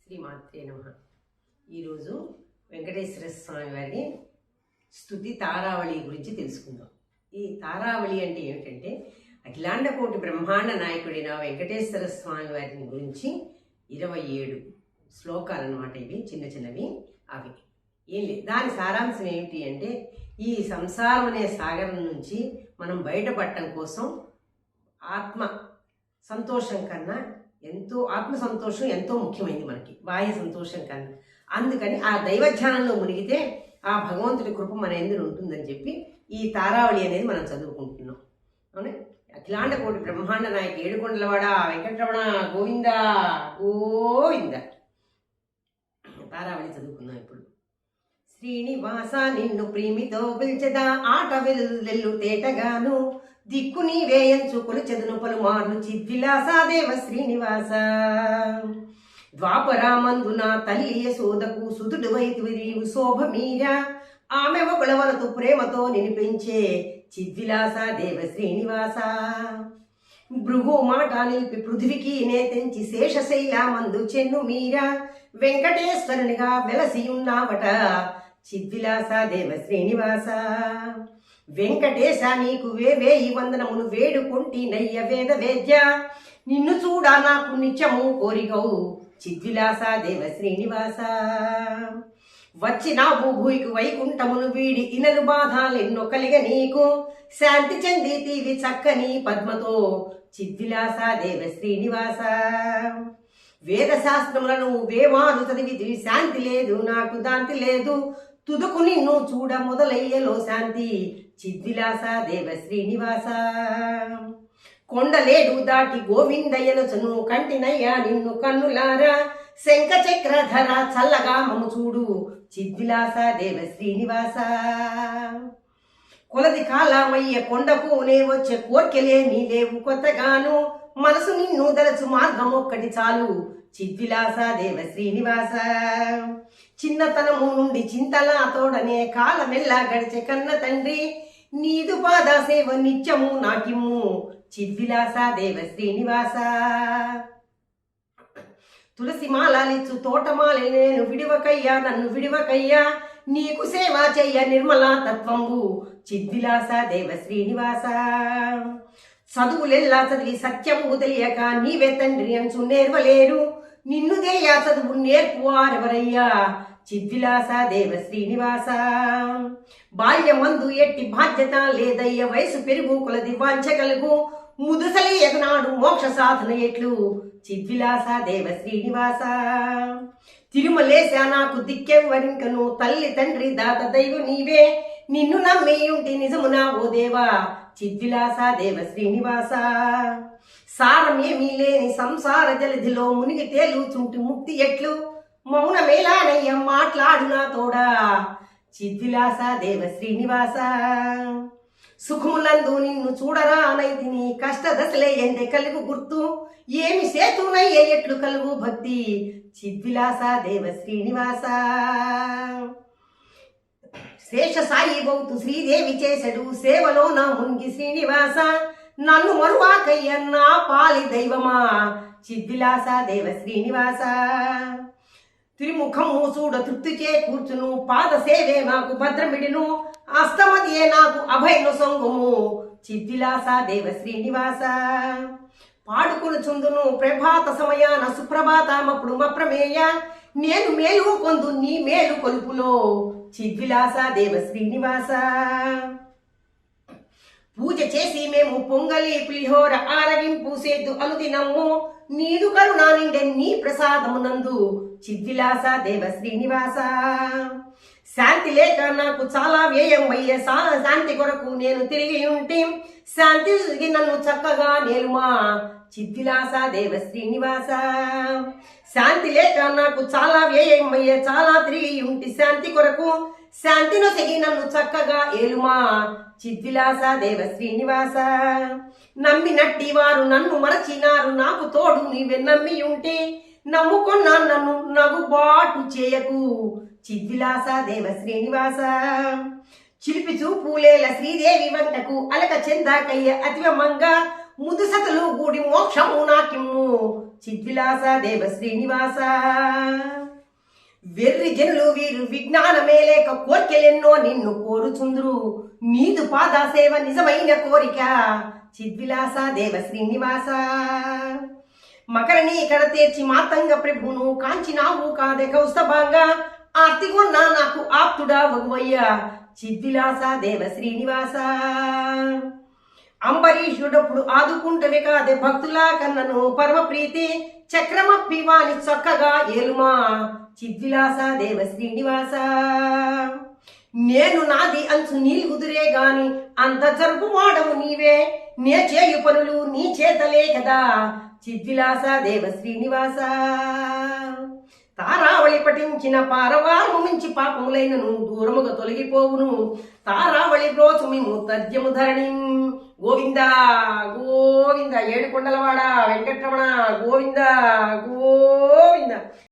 శ్రీమాత్రే నమః. ఈరోజు వెంకటేశ్వర స్వామి వారి స్తుతి తారావళి గురించి తెలుసుకుందాం. ఈ తారావళి అంటే ఏమిటంటే అఖిలాండ కోటి బ్రహ్మాండ నాయకుడైన వెంకటేశ్వర స్వామి వారిని గురించి 27 శ్లోకాలు అన్నమాట. ఇవి చిన్న చిన్నవి. అవి ఏం లేదు, దాని సారాంశం ఏమిటి అంటే ఈ సంసారం అనే సాగరం నుంచి మనం బయటపడటం కోసం ఆత్మ సంతోషం కన్నా ఆత్మ సంతోషం ఎంతో ముఖ్యమైనది మనకి, బాహ్య సంతోషం కన్నా. అందుకని ఆ దైవధ్యానంలో మునిగితే ఆ భగవంతుడి కృప మన ఎందుకు ఉంటుందని చెప్పి ఈ తారావళి అనేది మనం చదువుకుంటున్నాం. అవునా? అఖిలాండ కోటి బ్రహ్మాండ నాయక ఏడుకొండలవాడ వెంకటరమణ గోవింద గోవింద. తారావళి చదువుకుందాం ఇప్పుడు. శ్రీనివాస నిన్ను ప్రేమితో పిలిచెదా ఆట వెల్లు తేటగాను దిక్కు నీవేయంచు కొలుచెదను పలుమార్లు చిద్విలాసాదేవ శ్రీనివాస. ద్వాపరామందున తల్లి యశోదకు సుతుడు వైతువు శోభ మీరా ఆమె ఒకళవలతో ప్రేమతో నినిపించే చిద్విలాసాదేవ శ్రీనివాస. భృగు మాట నిలిపి పృథ్వికి నేతెంచి శేషశైలామందు చెన్ను మీరా వెంకటేశ్వరునిగా వెలసియున్నావట చిద్విలాసాదేవ శ్రీనివాస. వెంకటేశ నీకు వేయి వందనములు వేడుకొంటి నయ్య వేద వేద్య నిన్ను చూడా నాకు నిత్యము కోరికవు చిద్విలాసాదేవ శ్రీనివాస. వచ్చినావు భూయికి వైకుంఠమును వీడి ఇనలు బాధాలెన్నో కలిగ నీకు శాంతి చెందితీవి చక్కని పద్మతో చిద్విలాసాదేవ శ్రీనివాస. వేద శాస్త్రములను వేవారు చదివి శాంతి లేదు నాకు దాంతి లేదు తుదుకు నిన్ను చూడ మొదలయ్యలో శాంతి చిద్విలాసాదేవ శ్రీనివాస. కొండలేడు దాటి గోవిందయ్యనచను కంటినయ్యా నిన్ను కన్నులారా శంఖ చక్రధర చల్లగా మము చూడు చిద్విలాసాదేవ శ్రీనివాస. కొలది కాలమయ్య కొండకు నే వచ్చే కోర్కెలేమీ లేవు కొత్తగాను మనసు నిన్ను దరచు మార్గం ఒక్కటి చాలు చిద్విలాసాదేవ శ్రీనివాస. చిన్నతనము నుండి చింతలా తోడనే కాలమెల్లా గడిచే కన్న తండ్రి నీదు పాద సేవ నిత్యము నాట్యము చిద్విలాసాదేవ శ్రీనివాస. తులసి మాలలిచ్చు తోటమాలి నేను విడివకయ్యా నన్ను విడివకయ్యా నీకు సేవ చెయ్య నిర్మలా తత్వంబు చిద్విలాసాదేవ శ్రీనివాస. చదువులెల్లా చదివి సత్యము తెలియక నీవే తండ్రి అంచు నేర్వలేరు నిన్ను దేయా చదువు నేర్పువారెవరయ్యా చిద్విలాసాదేవ శ్రీనివాస. బాల్యమందు ఎట్టి బాధ్యత లేదయ్య వయసు పెరుగు కొలది వాంచగలుగు ముదుసలి ఎగనాడు మోక్ష సాధన ఎట్లు చిద్విలాసాదేవ శ్రీనివాస. తిరుమలేశా నాకు దిక్కెవ్వరింకను తల్లి తండ్రి దాత దైవ నీవే నిన్ను నమ్మియుంటి నిజమునా ఓ దేవా చిద్విలాసాదేవ శ్రీనివాస. సారమేమీ లేని సంసార జలధిలో మునిగి తేలుచుంటి ముక్తి ఎట్లు మౌనమేలానయ్య మాట్లాడు నా తోడా చిద్విలాసాదేవ శ్రీనివాస. సుఖములందు నిన్ను చూడరా నైతిని కష్ట దశలే ఎందే కలుగు గుర్తు ఏమి సేతునయ్య ఎట్లు కలుగు భక్తి చిద్విలాసాదేవ శ్రీనివాస. శేష సాయి బౌతు శ్రీదేవి చేసడు సేవలో నా మునిగి శ్రీనివాస. నన్ను మరువాకయ్య నా పాలి దైవమా చిద్విలాసాదేవ శ్రీనివాస. త్రిముఖము చూడ తృప్తి చేకూర్చును పాద సేవే నాకు భద్రమిడిను అస్తమదియే నాకు అభయను సొంగుము చిద్విలాసాదేవ శ్రీనివాస. పాడుకుని చుందును ప్రభాత సమయాన సుప్రభాతమప్పుడు మప్రమేయ నేను మేలు కొందు నీ మేలు కొలుపులో చిద్విలాసాదేవ శ్రీనివాస. పూజ చేసి మేము పొంగలి పులిహోర ఆరగింపు సేద్దు అనుదినము నీదు కరుణా నిండే నీ ప్రసాదమునందు చిద్విలాసాదేవ శ్రీనివాస. శాంతి లేక నాకు చాలా వ్యయం అయ్యే శాంతి కొరకు నేను తిరిగి ఉంటే శాంతి నన్ను చక్కగా నేలుమా చిద్విలాసాదేవ శ్రీనివాస. శాంతి లేక నాకు చాలా వ్యయం అయ్యే చాలా తిరిగి ఉంటే శాంతి కొరకు శాంతిను తెగి నన్ను చక్కగా ఏలుమా చిద్విలాసాదేవ శ్రీనివాస. నమ్మినట్టి వారు నన్ను మరచినారు నాకు తోడు నీవే నమ్మి ఉంటే నమ్ముకున్నా నన్ను నగుబాటు చేయకు చిద్విలాసాదేవ శ్రీనివాస. చిలిపి చూపులేల శ్రీదేవి వంటకు అలక చెందాకయ్య అతివమంగా ముదుసతలు గూడి మోక్షము నాకిమ్ము చిద్విలాస దేవ శ్రీనివాస. వెర్రి జనులు వీరు విజ్ఞానమే లేక కోర్కెలెన్నో నిన్ను కోరుచుందురు, నీదు పాద సేవ నిజమైన కోరిక చిద్విలాస దేవ శ్రీనివాస. మకరని కడ తీర్చి మాతంగ ప్రభును కాంచినావు కాదే కౌస్తభంగా, ఆర్తిగొన్నా నాకు ఆప్తుడా వగువయ్యా చిద్విలాస దేవ శ్రీనివాస. అంబరీషుడప్పుడు ఆదుకుంటవి కాదే భక్తులా కన్నను పరమ ప్రీతి, చక్రమప్పి వాని చక్కగా ఏలుమా చిద్విలాస దేవ శ్రీనివాస. నేను నాది అంచు నీలుగుదురే గాని అంత జరుపు వాడము నీవే, నే చేయు పనులు నీ చేతలే కదా చిద్విలాస దేవ శ్రీనివాస. తారావళి పఠించిన పారవారము మించి పాపములైనను దూరముగా తొలగిపోవును, తారావళి బ్రోచు మేము తర్జము ధరణి. గోవింద గోవింద ఏడుకొండలవాడ వెంకటరమణ గోవింద గోవింద.